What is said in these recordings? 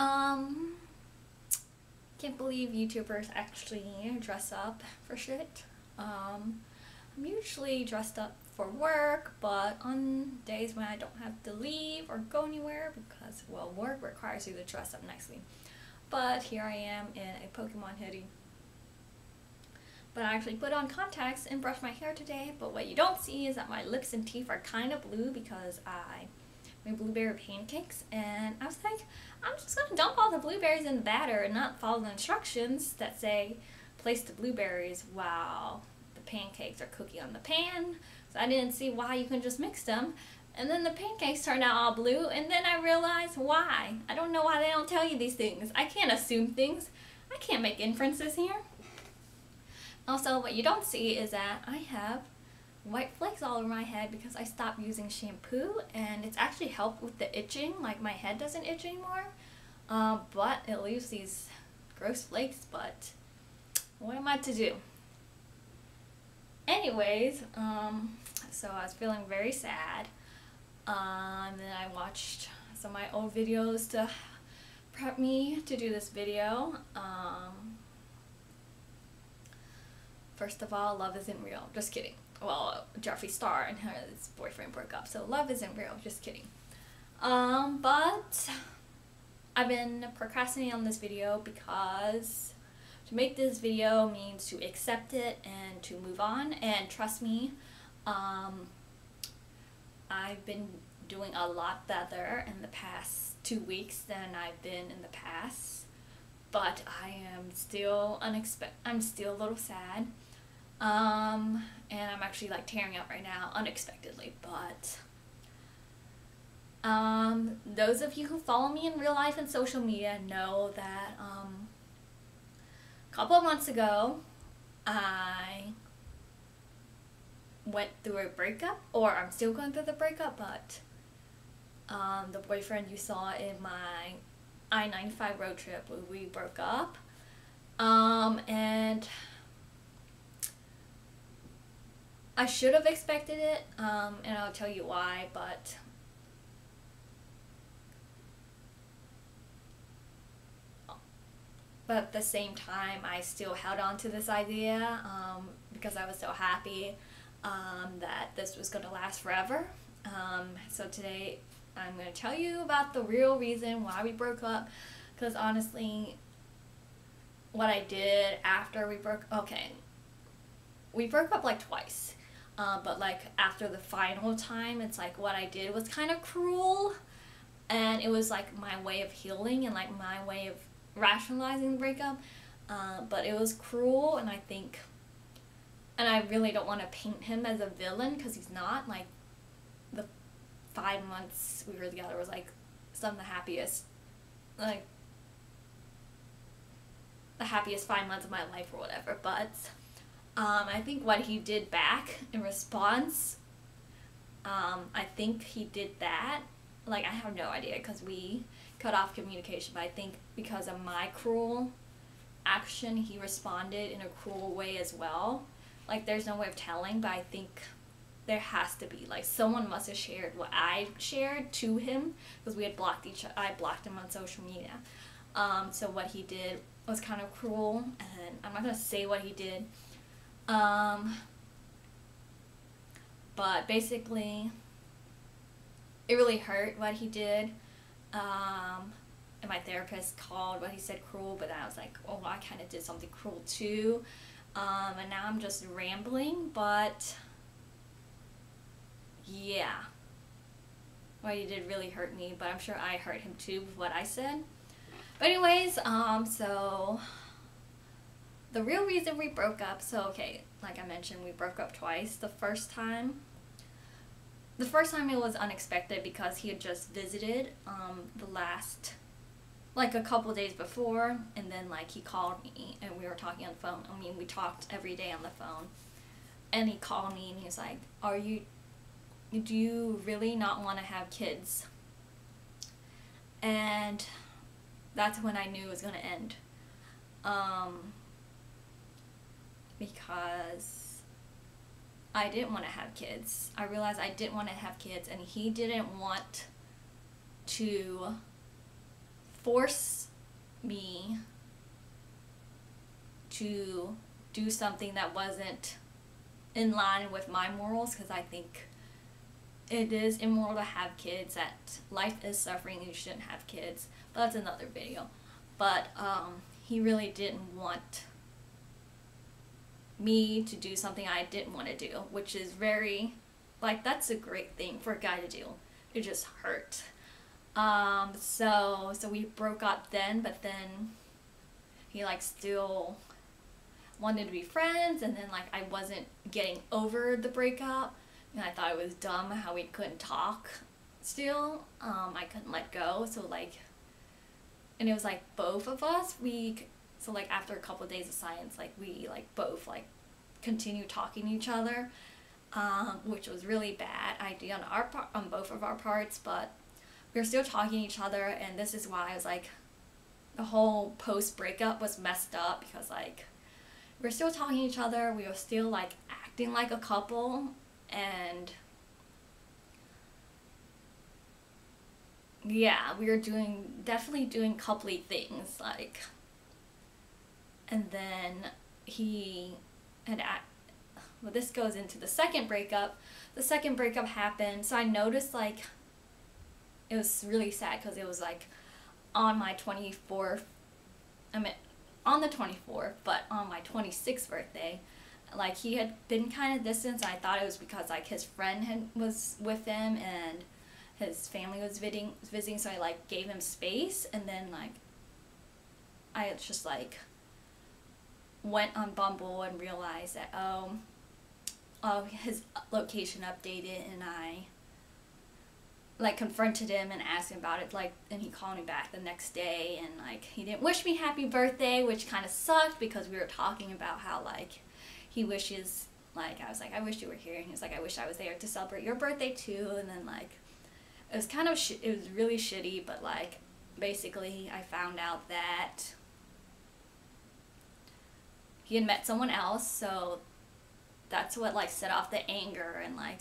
Um, can't believe YouTubers actually dress up for shit. I'm usually dressed up for work, but on days when I don't have to leave or go anywhere because, well, work requires you to dress up nicely. But here I am in a Pokemon hoodie. But I actually put on contacts and brushed my hair today, but what you don't see is that my lips and teeth are kind of blue because I made blueberry pancakes, and I was like, I'm just gonna dump all the blueberries in the batter and not follow the instructions that say place the blueberries while the pancakes are cooking on the pan. So I didn't see why you couldn't just mix them. And then the pancakes turned out all blue, and then I realized why. I don't know why they don't tell you these things. I can't assume things. I can't make inferences here. Also, what you don't see is that I have white flakes all over my head because I stopped using shampoo, and it's actually helped with the itching. Like, my head doesn't itch anymore, but it leaves these gross flakes, but what am I to do? Anyways, so I was feeling very sad, and then I watched some of my old videos to prep me to do this video. First of all, love isn't real. Just kidding. Well, Jeffree Star and his boyfriend broke up, so love isn't real. Just kidding. But I've been procrastinating on this video because to make this video means to accept it and to move on. And trust me, I've been doing a lot better in the past 2 weeks than I've been in the past. But I am still I'm still a little sad. And I'm actually like tearing up right now unexpectedly, but those of you who follow me in real life and social media know that a couple of months ago I went through a breakup, or I'm still going through the breakup, but the boyfriend you saw in my I-95 road trip, we broke up, and I should have expected it, and I'll tell you why, but at the same time I still held on to this idea because I was so happy that this was going to last forever. So today I'm going to tell you about the real reason why we broke up, because honestly, what I did after we broke up like twice. But like after the final time, it's like what I did was kind of cruel, and it was like my way of healing and like my way of rationalizing the breakup, but it was cruel, and I really don't want to paint him as a villain because he's not. Like, the 5 months we were together was like some of the happiest, like the happiest 5 months of my life or whatever, but I think what he did back in response, I think he did that, like, I have no idea because we cut off communication, but I think because of my cruel action, he responded in a cruel way as well. Like, there's no way of telling, but I think there has to be, like, someone must have shared what I shared to him, because we had blocked I blocked him on social media. So what he did was kind of cruel, and I'm not going to say what he did. But basically, it really hurt what he did, and my therapist called what he said cruel, but then I was like, oh, I kind of did something cruel too, and now I'm just rambling, but yeah, what he did really hurt me, but I'm sure I hurt him too with what I said. But anyways, so the real reason we broke up, so okay, like I mentioned, we broke up twice. The first time it was unexpected because he had just visited like a couple days before, and then like he called me and we were talking on the phone. I mean, we talked every day on the phone, and he called me and he was like, do you really not want to have kids? And that's when I knew it was going to end. Because I didn't want to have kids. I realized I didn't want to have kids, and he didn't want to force me to do something that wasn't in line with my morals, because I think it is immoral to have kids, that life is suffering and you shouldn't have kids, but that's another video. But he really didn't want me to do something I didn't want to do, which is very, like, that's a great thing for a guy to do. It just hurt. So we broke up then, but then he like still wanted to be friends, and then like I wasn't getting over the breakup, and I thought it was dumb how we couldn't talk still. I couldn't let go, so like, and it was like both of us, so like after a couple of days of silence, like we like both like continued talking to each other, which was really bad idea on our part, on both of our parts, but we were still talking to each other. And this is why I was like, the whole post breakup was messed up, because like we were still talking to each other, we were still like acting like a couple, and yeah, we were definitely doing coupley things, like, and then he had well, this goes into the second breakup. The second breakup happened, so I noticed like, it was really sad because it was like on my 24th, I mean on the 24th, but on my 26th birthday, like he had been kind of distant, and I thought it was because like his friend was with him and his family was visiting, so I like gave him space, and then like I just like went on Bumble and realized that his location updated, and I like confronted him and asked him about it, like, and he called me back the next day, and like he didn't wish me happy birthday, which kind of sucked because we were talking about how like he wishes, like I was like, I wish you were here, and he was like, I wish I was there to celebrate your birthday too. And then like it was kind of it was really shitty, but like basically I found out that he had met someone else, so that's what like set off the anger, and like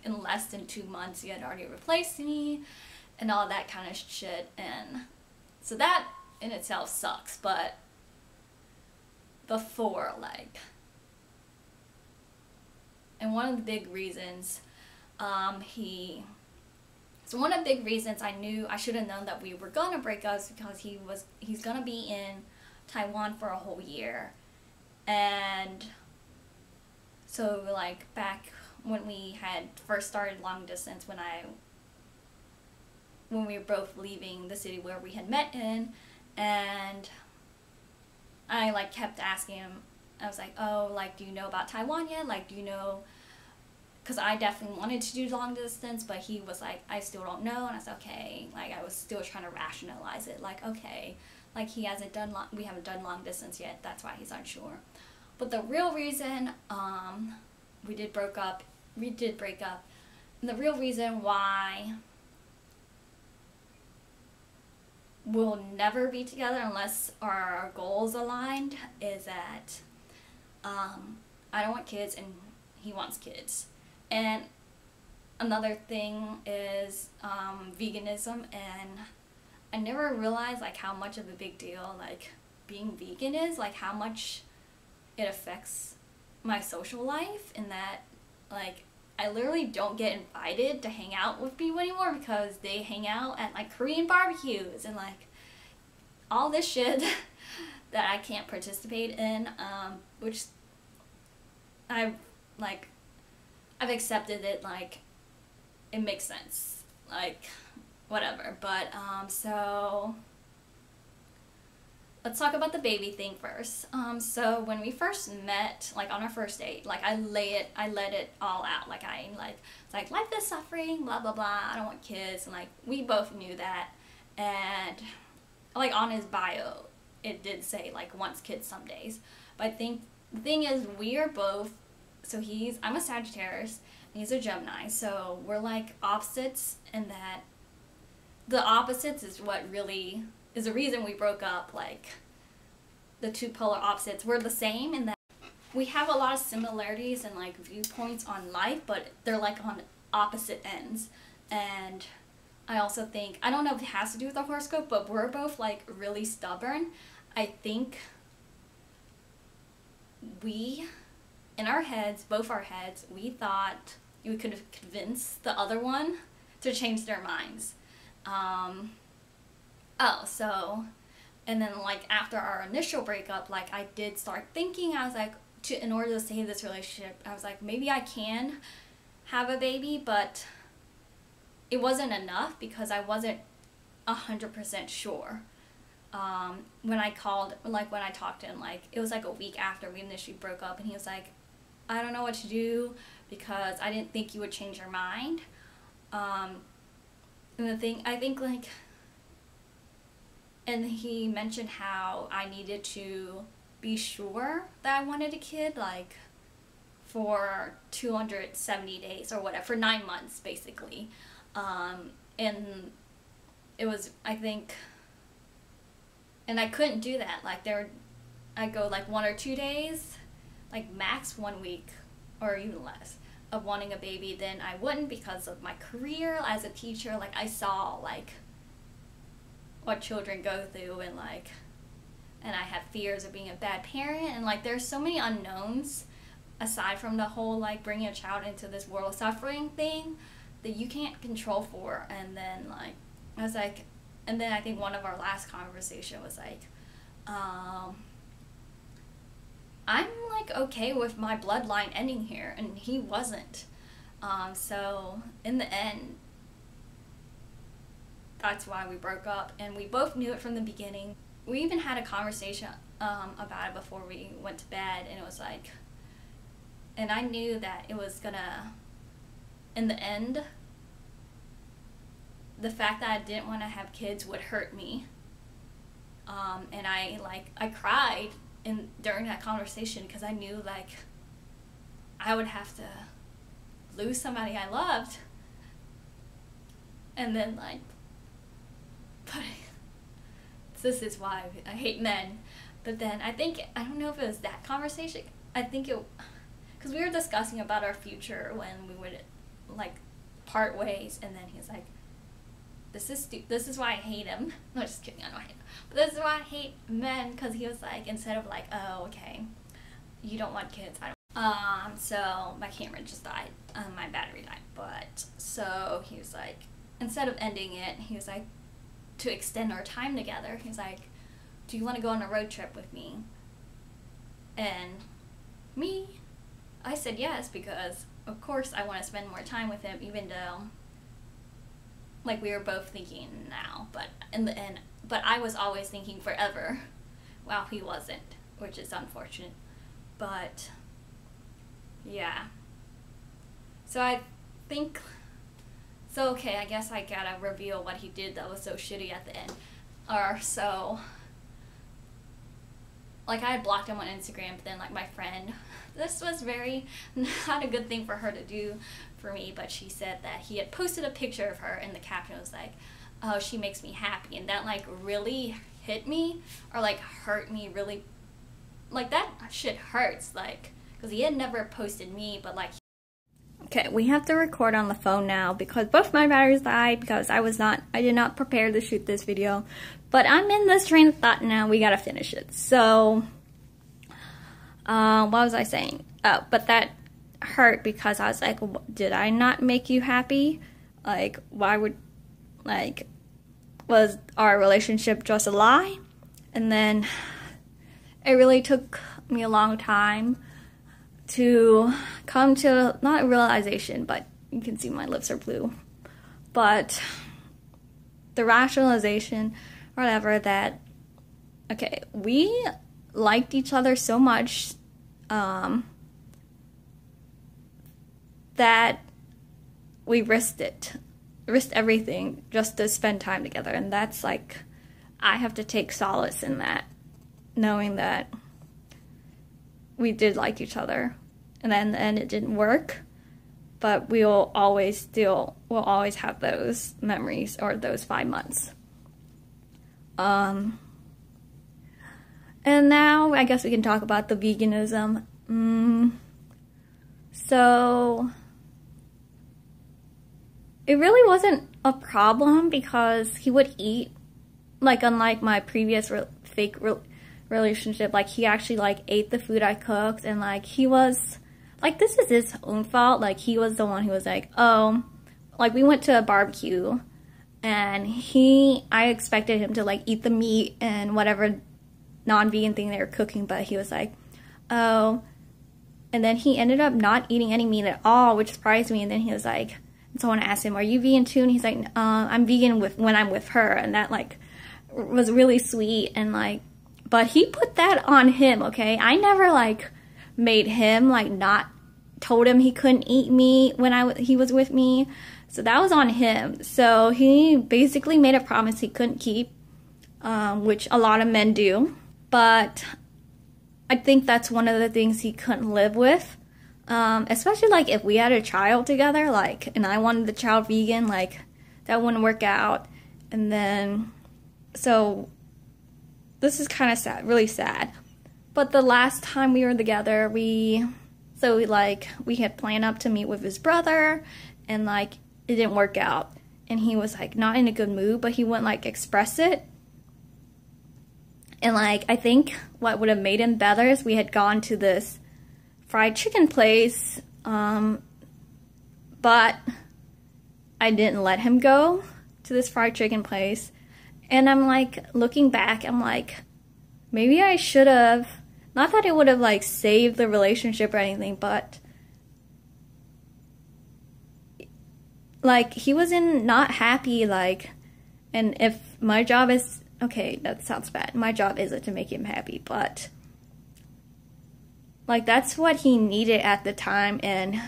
in less than 2 months he had already replaced me and all that kind of shit. And so that in itself sucks. But before, like, and one of the big reasons one of the big reasons I knew I should have known that we were gonna break up is because he's gonna be in Taiwan for a whole year. And so like back when we had first started long distance, when we were both leaving the city where we had met in, and I like kept asking him, I was like, oh, like, do you know about Taiwan yet? Like, do you know? Because I definitely wanted to do long distance, but he was like, I still don't know. And I said, okay. Like, I was still trying to rationalize it. Like, okay, like we haven't done long distance yet. That's why he's unsure. But the real reason we did break up, and the real reason why we'll never be together unless our goals aligned is that I don't want kids and he wants kids. And another thing is veganism, and I never realized like how much of a big deal like being vegan is, like how much it affects my social life, and that like I literally don't get invited to hang out with people anymore because they hang out at like Korean barbecues and like all this shit that I can't participate in, which I've accepted it, like it makes sense, like whatever. But so let's talk about the baby thing first. So when we first met, like on our first date, like I let it all out. Like it's like life is suffering, blah blah blah. I don't want kids, and like we both knew that. And like on his bio, it did say like wants kids some days. But I think the thing is we are both. So I'm a Sagittarius and he's a Gemini. So we're like opposites, in that the opposites is what really is the reason we broke up. Like the two polar opposites, we're the same in that we have a lot of similarities and like viewpoints on life, but they're like on opposite ends. And I also think, I don't know if it has to do with the horoscope, but we're both like really stubborn. I think we, in our heads, both our heads, we thought we could have convinced the other one to change their minds. And then like after our initial breakup, like I did start thinking, I was like, in order to save this relationship, I was like, maybe I can have a baby, but it wasn't enough because I wasn't 100% sure. When I called, like when I talked to him, like it was like a week after we initially broke up, and he was like, I don't know what to do because I didn't think you would change your mind. And the thing, I think like, and he mentioned how I needed to be sure that I wanted a kid, like for 270 days or whatever, for 9 months basically. And it was, I think, and I couldn't do that. Like I'd go like 1 or 2 days, like max 1 week or even less of wanting a baby. Then I wouldn't because of my career as a teacher. Like I saw like what children go through, and like, and I have fears of being a bad parent, and like there's so many unknowns aside from the whole like bringing a child into this world of suffering thing that you can't control for. And then like I was like, and then I think one of our last conversation was like, I'm like okay with my bloodline ending here, and he wasn't. So in the end, that's why we broke up, and we both knew it from the beginning. We even had a conversation about it before we went to bed, and it was like, and I knew that it was gonna, in the end, the fact that I didn't want to have kids would hurt me. And I cried during that conversation because I knew like I would have to lose somebody I loved. And then like, but this is why I hate men. But then I think, I don't know if it was that conversation, I think it, because we were discussing about our future when we would like part ways, and then he's like, this is why I hate him. No, just kidding, I don't hate him. But this is why I hate men, because he was like, instead of like, oh, okay, you don't want kids, I don't. So my camera just died, my battery died, but, so he was like, instead of ending it, he was like, to extend our time together, he's like, do you want to go on a road trip with me? And I said yes, because of course I want to spend more time with him, even though like we were both thinking now, but in the end, but I was always thinking forever, while he wasn't, which is unfortunate. But yeah, so I think, so okay, I guess I gotta reveal what he did that was so shitty at the end. Or so, like I had blocked him on Instagram, but then like my friend, this was very not a good thing for her to do for me, but she said that he had posted a picture of her and the caption was like, oh, she makes me happy, and that like really hit me, or like hurt me really, like that shit hurts, like, because he had never posted me, but like, okay, we have to record on the phone now because both my batteries died, because I did not prepare to shoot this video, but I'm in this train of thought now, we gotta finish it. So what was I saying? Oh, but that hurt because I was like, did I not make you happy? Like, why would, like, was our relationship just a lie? And then it really took me a long time to come to, not a realization, but you can see my lips are blue, but the rationalization or whatever that, okay, we liked each other so much that we risked everything just to spend time together. And that's like, I have to take solace in that, knowing that we did like each other, and then in the end it didn't work, but we'll always have those memories, or those 5 months. And now I guess we can talk about the veganism. So it really wasn't a problem because he would eat, like, unlike my previous fake relationship, like, he actually, like, ate the food I cooked, and, like, he was, like, this is his own fault. Like, he was the one who was like, oh, like, we went to a barbecue, and I expected him to, like, eat the meat and whatever non-vegan thing they were cooking, but he was like, oh, and then he ended up not eating any meat at all, which surprised me. And then he was like, someone asked him, are you vegan too? And he's like, I'm vegan when I'm with her. And that, like, was really sweet. And, like, but he put that on him, okay? I never, like, made him, like, not told him he couldn't eat meat when he was with me. So that was on him. So he basically made a promise he couldn't keep, which a lot of men do. But I think that's one of the things he couldn't live with. Especially, like, if we had a child together, like, and I wanted the child vegan, like, that wouldn't work out. And then, so, this is kind of sad, really sad. But the last time we were together, we had planned up to meet with his brother, and, like, it didn't work out. And he was, like, not in a good mood, but he wouldn't, like, express it. And, like, I think what would have made him better is we had gone to this fried chicken place, but I didn't let him go to this fried chicken place. And I'm, like, looking back, I'm like, maybe I should have, not that it would have, like, saved the relationship or anything, but, like, he was not happy, like, and if my job is, okay, that sounds bad. My job isn't to make him happy, but, like, that's what he needed at the time, and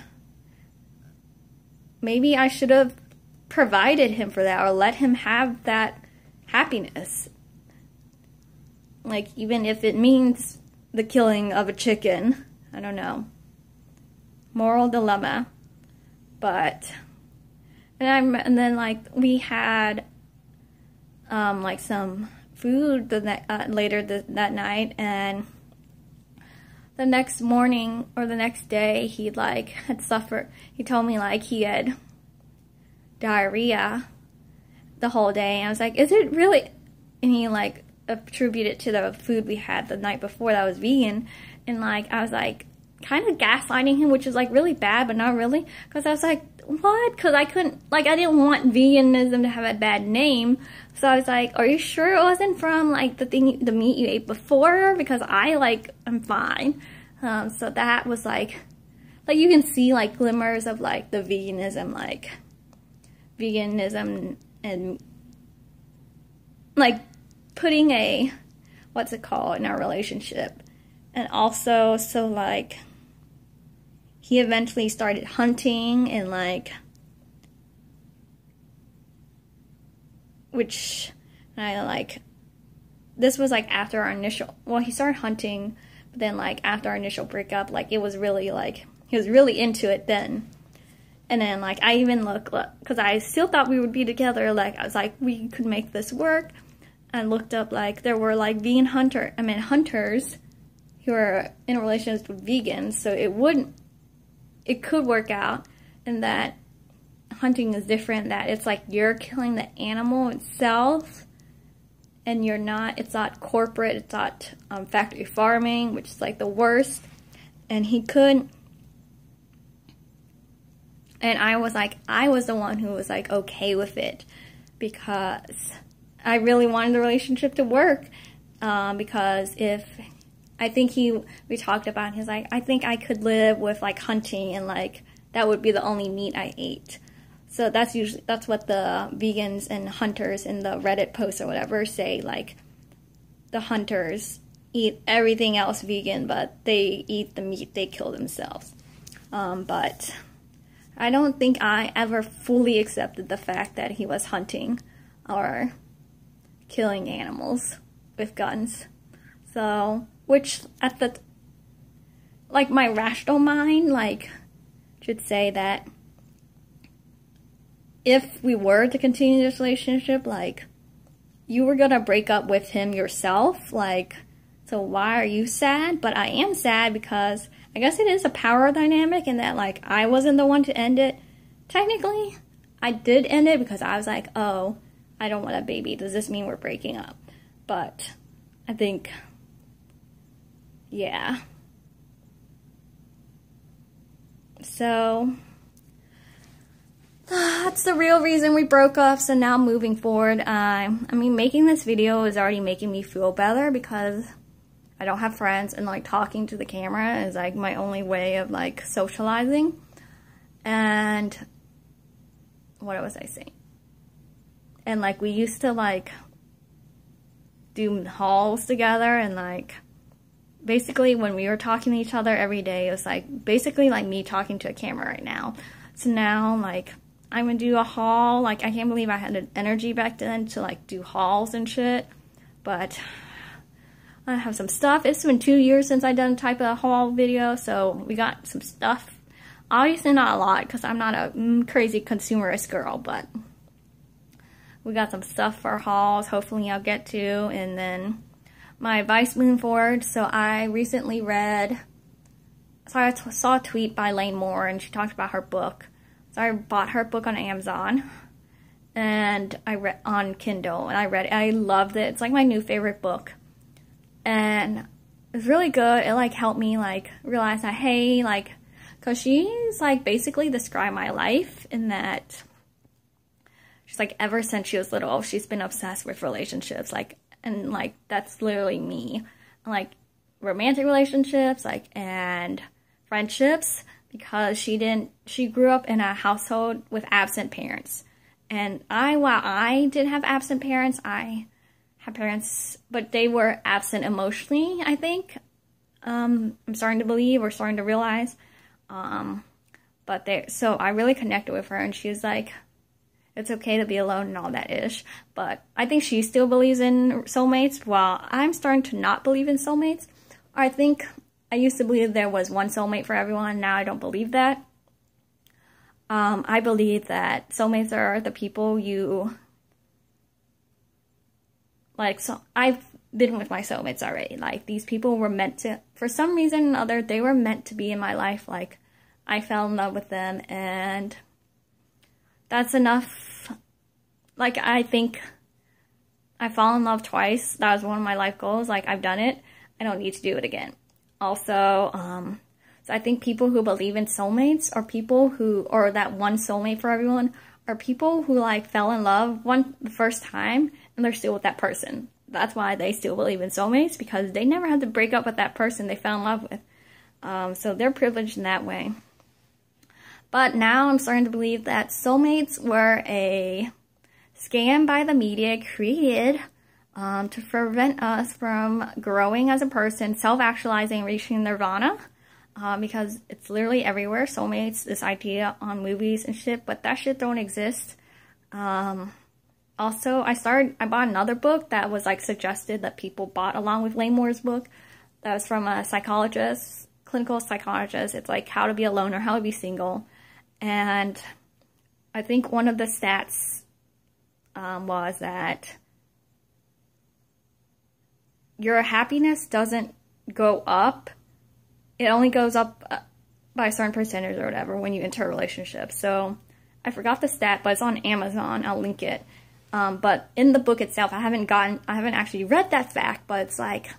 maybe I should have provided him for that, or let him have that happiness. Like, even if it means the killing of a chicken. I don't know. Moral dilemma. But, and then, like, we had like, some food later that night, and the next morning, or the next day, he, like, had suffered, he told me, like, he had diarrhea the whole day, and I was like, is it really, and he, like, attributed it to the food we had the night before that was vegan, and, like, I was, like, kind of gaslighting him, which is, like, really bad, but not really, because I was like, what? Because I couldn't, like, I didn't want veganism to have a bad name. So I was like, are you sure it wasn't from, like, the meat you ate before? Because I, like, I'm fine. So that was, like, you can see, like, glimmers of, like, the veganism and, like, putting a, what's it called, in our relationship. And also, so, like, he eventually started hunting, and, like, which, I, like, this was, like, after our initial, well, he started hunting, but then, like, after our initial breakup, like, it was really, like, he was really into it then. And then, like, I even looked, because I still thought we would be together, like, I was like, we could make this work. I looked up, like, there were, like, hunters who are in relationships with vegans, so it could work out, and that hunting is different, that it's like you're killing the animal itself, and it's not corporate, it's not factory farming, which is, like, the worst. And he couldn't, and I was the one who was, like, okay with it, because I really wanted the relationship to work, because I think we talked about it, he's like, I think I could live with, like, hunting, and, like, that would be the only meat I ate. So that's what the vegans and hunters in the Reddit posts or whatever say, like, the hunters eat everything else vegan, but they eat the meat they kill themselves. But I don't think I ever fully accepted the fact that he was hunting or killing animals with guns. So, which like, my rational mind, like, should say that if we were to continue this relationship, like, you were gonna break up with him yourself, like, so why are you sad? But I am sad because I guess it is a power dynamic, in that, like, I wasn't the one to end it. Technically, I did end it because I was like, oh, I don't want a baby. Does this mean we're breaking up? But I think, yeah. So that's the real reason we broke up. So now moving forward, I mean, making this video is already making me feel better because I don't have friends, and like talking to the camera is like my only way of like socializing. And what was I saying? And like we used to like do hauls together, and like basically when we were talking to each other every day, it was like basically like me talking to a camera right now. So now like I'm gonna do a haul. Like I can't believe I had the energy back then to like do hauls and shit, but I have some stuff. It's been 2 years since I've done a type of haul video, so we got some stuff. Obviously not a lot because I'm not a crazy consumerist girl, but we got some stuff for hauls. Hopefully I'll get to. And then my advice moving forward. So I recently read, so I saw a tweet by Lane Moore, and she talked about her book. So I bought her book on Amazon, and I read on Kindle, and I read it. I loved it. It's like my new favorite book, and it's really good. It like helped me like realize that, hey, like, because she's like basically described my life in that she's like ever since she was little she's been obsessed with relationships, like, and like that's literally me, like romantic relationships, like, and friendships, because she grew up in a household with absent parents. And while I did have absent parents, I had parents, but they were absent emotionally, I think. I'm starting to believe, or starting to realize. So I really connected with her, and she was like, it's okay to be alone and all that ish. But I think she still believes in soulmates, while I'm starting to not believe in soulmates. I think I used to believe there was one soulmate for everyone. Now I don't believe that. I believe that soulmates are the people you, like, so I've been with my soulmates already. Like, these people were meant to, for some reason or another, they were meant to be in my life. Like, I fell in love with them, and that's enough. Like, I think I fall in love twice. That was one of my life goals. Like, I've done it. I don't need to do it again. Also, so I think people who believe in soulmates are people who, or that one soulmate for everyone, are people who like fell in love the first time and they're still with that person. That's why they still believe in soulmates, because they never had to break up with that person they fell in love with. So they're privileged in that way. But now I'm starting to believe that soulmates were a scam by the media created to prevent us from growing as a person, self-actualizing, reaching nirvana, because it's literally everywhere. Soulmates, this idea on movies and shit, but that shit don't exist. Also, I bought another book that was like suggested that people bought along with Lane Moore's book. That was from a psychologist, clinical psychologist. It's like How to Be Alone or How to Be Single. And I think one of the stats was that your happiness doesn't go up. It only goes up by a certain percentage or whatever when you enter a relationship. So I forgot the stat, but it's on Amazon. I'll link it. But in the book itself, I haven't actually read that fact, but it's like,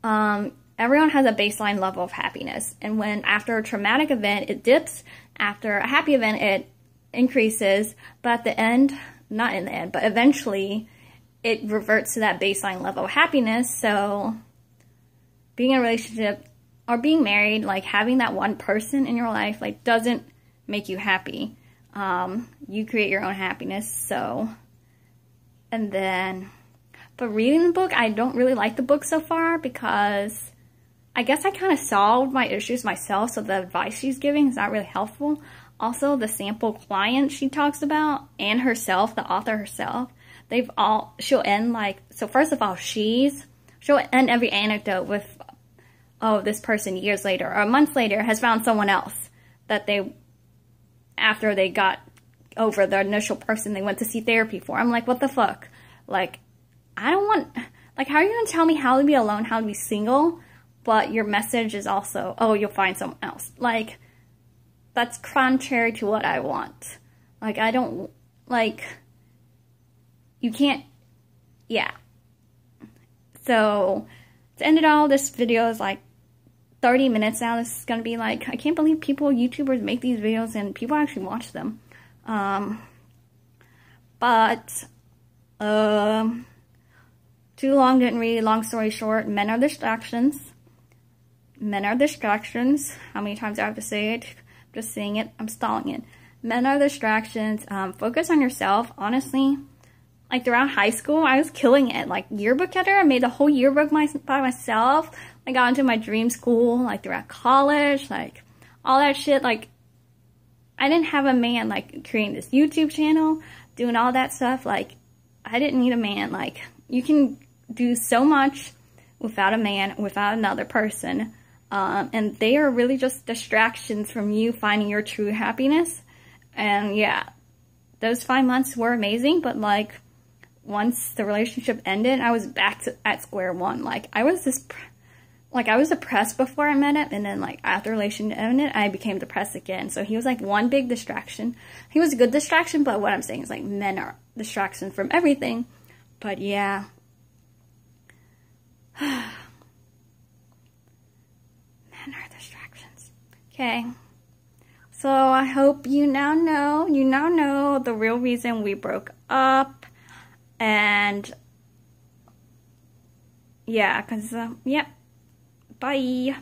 everyone has a baseline level of happiness. And when after a traumatic event, it dips. After a happy event, it increases. But at the end, not in the end, but eventually, it reverts to that baseline level of happiness. So being in a relationship or being married, like having that one person in your life, like doesn't make you happy. You create your own happiness. So, and then, but reading the book, I don't really like the book so far because I guess I kind of solved my issues myself. So the advice she's giving is not really helpful. Also, the sample client she talks about and herself, the author herself, she'll end like, so first of all, she'll end every anecdote with, oh, this person years later or a month later has found someone else that after they got over the initial person they went to see therapy for. I'm like, what the fuck? Like, I don't want, like, how are you going to tell me how to be alone, how to be single, but your message is also, oh, you'll find someone else. Like, that's contrary to what I want. Like, I don't, like, you can't, yeah. So, to end it all, this video is like 30 minutes now. This is gonna be like, I can't believe YouTubers make these videos and people actually watch them. Too long, didn't read. Long story short, men are distractions. Men are distractions. How many times do I have to say it? I'm just saying it. I'm stalling it. Men are distractions. Focus on yourself. Honestly, like throughout high school, I was killing it. Like yearbook editor, I made the whole yearbook by myself. I got into my dream school. Like throughout college, like all that shit. Like I didn't have a man like creating this YouTube channel, doing all that stuff. Like I didn't need a man. Like you can do so much without a man, without another person. And they are really just distractions from you finding your true happiness. And yeah, those 5 months were amazing, but like once the relationship ended, I was back at square one. Like I was depressed before I met him, and then like after the relationship ended, I became depressed again. So he was like one big distraction. He was a good distraction, but what I'm saying is like men are distractions from everything. But yeah. Men are distractions. Okay. So I hope you now know the real reason we broke up. And yeah, 'cause, yeah. Bye.